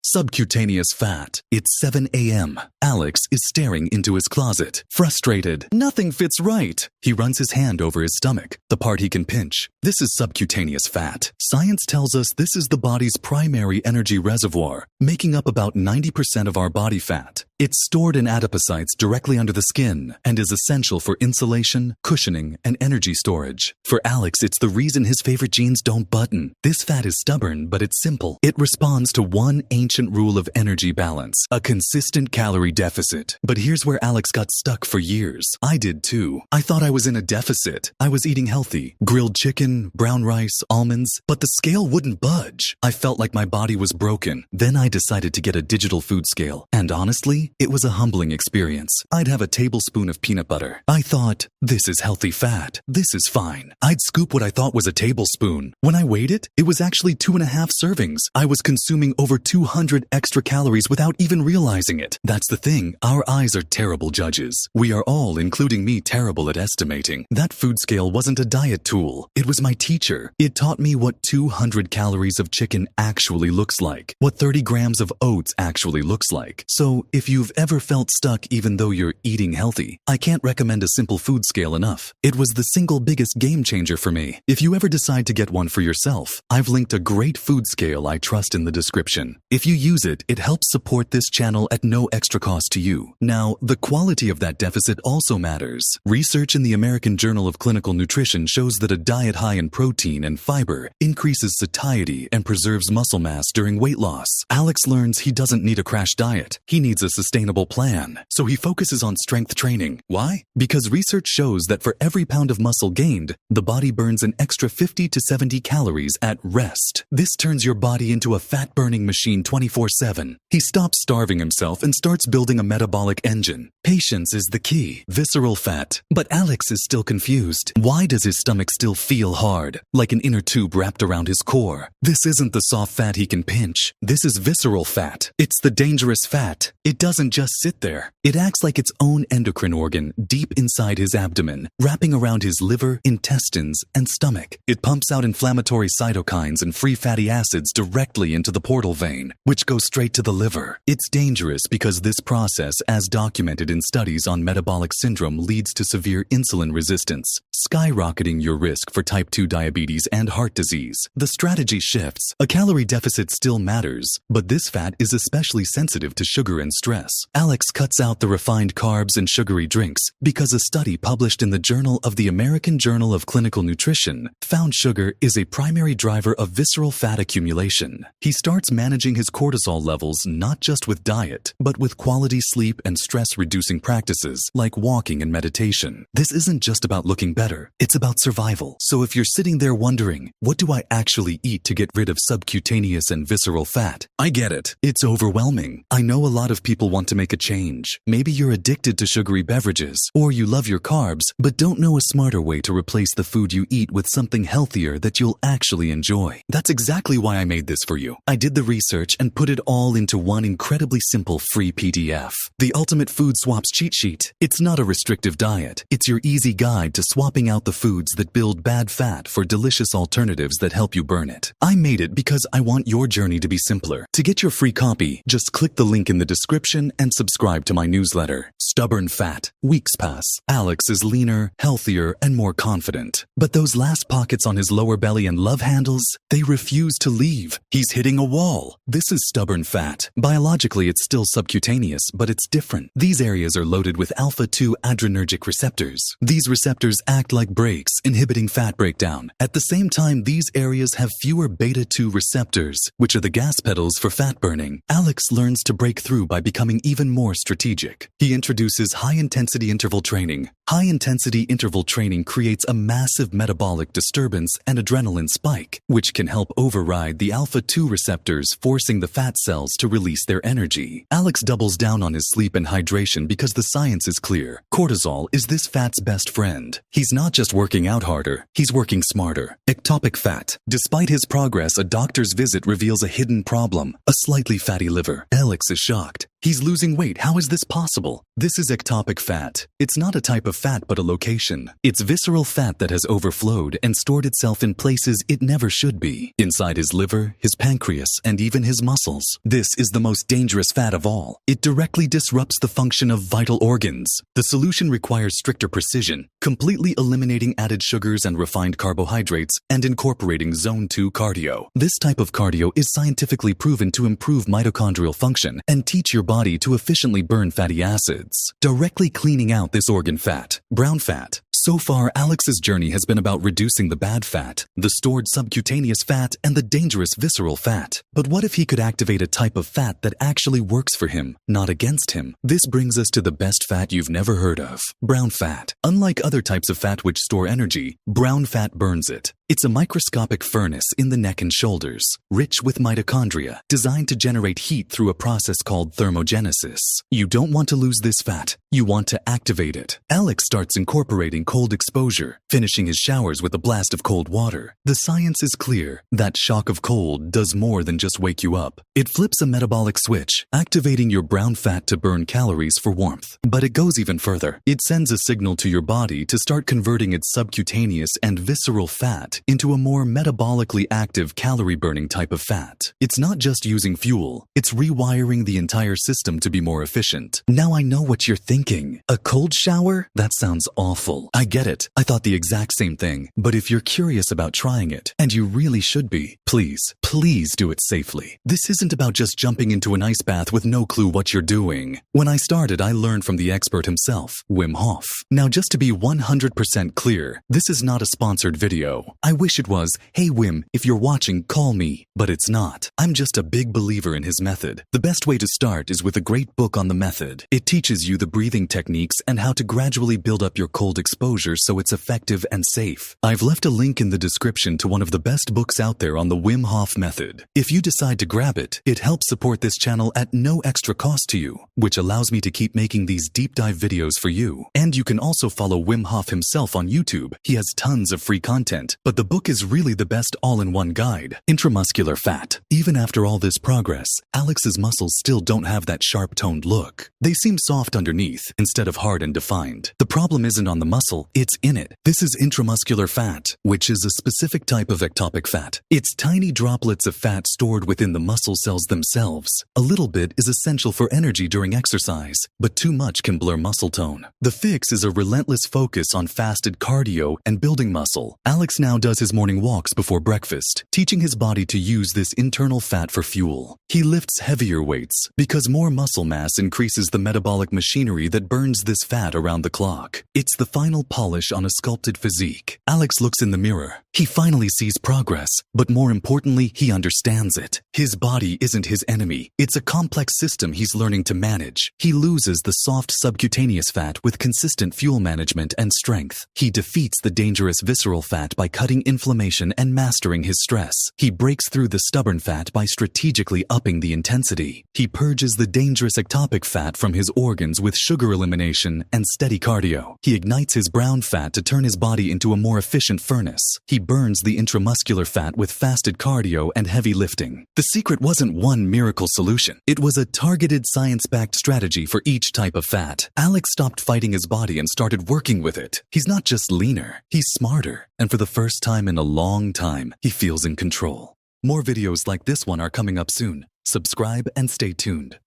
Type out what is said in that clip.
Subcutaneous fat. It's 7 a.m. Alex is staring into his closet, frustrated. Nothing fits right. He runs his hand over his stomach, the part he can pinch. This is subcutaneous fat. Science tells us this is the body's primary energy reservoir, making up about 90% of our body fat. It's stored in adipocytes directly under the skin and is essential for insulation, cushioning, and energy storage. For Alex, it's the reason his favorite jeans don't button. This fat is stubborn, but it's simple. It responds to one ancient rule of energy balance, a consistent calorie deficit. But here's where Alex got stuck for years. I did too. I thought I was in a deficit. I was eating healthy, grilled chicken, brown rice, almonds, but the scale wouldn't budge. I felt like my body was broken. Then I decided to get a digital food scale, and honestly, it was a humbling experience. I'd have a tablespoon of peanut butter. I thought, this is healthy fat. This is fine. I'd scoop what I thought was a tablespoon. When I weighed it, it was actually 2.5 servings. I was consuming over 200 extra calories without even realizing it. That's the thing. Our eyes are terrible judges. We are all, including me, terrible at estimating. That food scale wasn't a diet tool. It was my teacher. It taught me what 200 calories of chicken actually looks like, what 30 grams of oats actually looks like. So if you've ever felt stuck even though you're eating healthy, I can't recommend a simple food scale enough. It was the single biggest game changer for me. If you ever decide to get one for yourself, I've linked a great food scale I trust in the description. If you use it, it helps support this channel at no extra cost to you. Now, the quality of that deficit also matters. Research in the American Journal of Clinical Nutrition shows that a diet high in protein and fiber increases satiety and preserves muscle mass during weight loss. Alex learns he doesn't need a crash diet. He needs a sustainable plan. So he focuses on strength training. Why? Because research shows that for every pound of muscle gained, the body burns an extra 50 to 70 calories at rest. This turns your body into a fat-burning machine 24/7. He stops starving himself and starts building a metabolic engine. Patience is the key. Visceral fat. But Alex is still confused. Why does his stomach still feel hard, like an inner tube wrapped around his core? This isn't the soft fat he can pinch. This is visceral fat. It's the dangerous fat. It doesn't just sit there. It acts like its own endocrine organ deep inside his abdomen, wrapping around his liver, intestines, and stomach. It pumps out inflammatory cytokines and free fatty acids directly into the portal vein, which goes straight to the liver. It's dangerous because this process, as documented in studies on metabolic syndrome, leads to severe insulin resistance, skyrocketing your risk for type 2 diabetes and heart disease. The strategy shifts. A calorie deficit still matters, but this fat is especially sensitive to sugar and stress. Alex cuts out the refined carbs and sugary drinks because a study published in the Journal of the American Journal of Clinical Nutrition found sugar is a primary driver of visceral fat accumulation. He starts managing his cortisol levels not just with diet, but with quality sleep and stress-reducing practices like walking and meditation. This isn't just about looking better, it's about survival. So if you're sitting there wondering, what do I actually eat to get rid of subcutaneous and visceral fat? I get it. It's overwhelming. I know a lot of people want to make a change. Maybe you're addicted to sugary beverages, or you love your carbs, but don't know a smarter way to replace the food you eat with something healthier that you'll actually enjoy. That's exactly why I made this for you. I did the research and put it all into one incredibly simple free PDF. The Ultimate Food Swaps Cheat Sheet. It's not a restrictive diet. It's your easy guide to swapping out the foods that build bad fat for delicious alternatives that help you burn it. I made it because I want your journey to be simpler. To get your free copy, just click the link in the description and subscribe to my newsletter. Stubborn fat. Weeks pass. Alex is leaner, healthier, and more confident. But those last pockets on his lower belly and love handles, they refuse to leave. He's hitting a wall. This is stubborn fat. Biologically, it's still subcutaneous, but it's different. These areas are loaded with alpha-2 adrenergic receptors. These receptors act like brakes, inhibiting fat breakdown. At the same time, these areas have fewer beta-2 receptors, which are the gas pedals for fat burning. Alex learns to break through by becoming even more strategic. He introduces high-intensity interval training. High-intensity interval training creates a massive metabolic disturbance and adrenaline spike, which can help override the alpha-2 receptors, forcing the fat cells to release their energy. Alex doubles down on his sleep and hydration because the science is clear. Cortisol is this fat's best friend. He's not just working out harder, he's working smarter. Ectopic fat. Despite his progress, a doctor's visit reveals a hidden problem, a slightly fatty liver. Alex is shocked. He's losing weight. How is this possible? This is ectopic fat. It's not a type of fat but a location. It's visceral fat that has overflowed and stored itself in places it never should be. Inside his liver, his pancreas, and even his muscles. This is the most dangerous fat of all. It directly disrupts the function of vital organs. The solution requires stricter precision, completely eliminating added sugars and refined carbohydrates and incorporating zone 2 cardio. This type of cardio is scientifically proven to improve mitochondrial function and teach your body to efficiently burn fatty acids, directly cleaning out this organ fat, brown fat. So far, Alex's journey has been about reducing the bad fat, the stored subcutaneous fat, and the dangerous visceral fat. But what if he could activate a type of fat that actually works for him, not against him? This brings us to the best fat you've never heard of, brown fat. Unlike other types of fat which store energy, brown fat burns it. It's a microscopic furnace in the neck and shoulders, rich with mitochondria, designed to generate heat through a process called thermogenesis. You don't want to lose this fat. You want to activate it. Alex starts incorporating cold exposure, finishing his showers with a blast of cold water. The science is clear. That shock of cold does more than just wake you up. It flips a metabolic switch, activating your brown fat to burn calories for warmth. But it goes even further. It sends a signal to your body to start converting its subcutaneous and visceral fat into a more metabolically active calorie-burning type of fat. It's not just using fuel, it's rewiring the entire system to be more efficient. Now I know what you're thinking. A cold shower? That sounds awful. I get it. I thought the exact same thing. But if you're curious about trying it, and you really should be, please do it safely. This isn't about just jumping into an ice bath with no clue what you're doing. When I started, I learned from the expert himself, Wim Hof. Now just to be 100% clear, this is not a sponsored video. I wish it was, hey Wim, if you're watching, call me. But it's not. I'm just a big believer in his method. The best way to start is with a great book on the method. It teaches you the breathing techniques and how to gradually build up your cold exposure so it's effective and safe. I've left a link in the description to one of the best books out there on the Wim Hof method. If you decide to grab it, it helps support this channel at no extra cost to you, which allows me to keep making these deep dive videos for you. And you can also follow Wim Hof himself on YouTube. He has tons of free content, but the book is really the best all-in-one guide. Intramuscular fat. Even after all this progress, Alex's muscles still don't have that sharp-toned look. They seem soft underneath, instead of hard and defined. The problem isn't on the muscle, it's in it. This is intramuscular fat, which is a specific type of ectopic fat. It's tiny droplets of fat stored within the muscle cells themselves. A little bit is essential for energy during exercise, but too much can blur muscle tone. The fix is a relentless focus on fasted cardio and building muscle. Alex now does his morning walks before breakfast, teaching his body to use this internal fat for fuel. He lifts heavier weights because more muscle mass increases the metabolic machinery that burns this fat around the clock. It's the final polish on a sculpted physique. Alex looks in the mirror. He finally sees progress, but more importantly, he understands it. His body isn't his enemy. It's a complex system he's learning to manage. He loses the soft subcutaneous fat with consistent fuel management and strength. He defeats the dangerous visceral fat by cutting inflammation and mastering his stress. He breaks through the stubborn fat by strategically upping the intensity. He purges the dangerous ectopic fat from his organs with sugar elimination and steady cardio. He ignites his brown fat to turn his body into a more efficient furnace. He burns the intramuscular fat with fasted cardio and heavy lifting. The secret wasn't one miracle solution. It was a targeted science-backed strategy for each type of fat. Alex stopped fighting his body and started working with it. He's not just leaner, he's smarter. And for the first time in a long time, he feels in control. More videos like this one are coming up soon. Subscribe and stay tuned.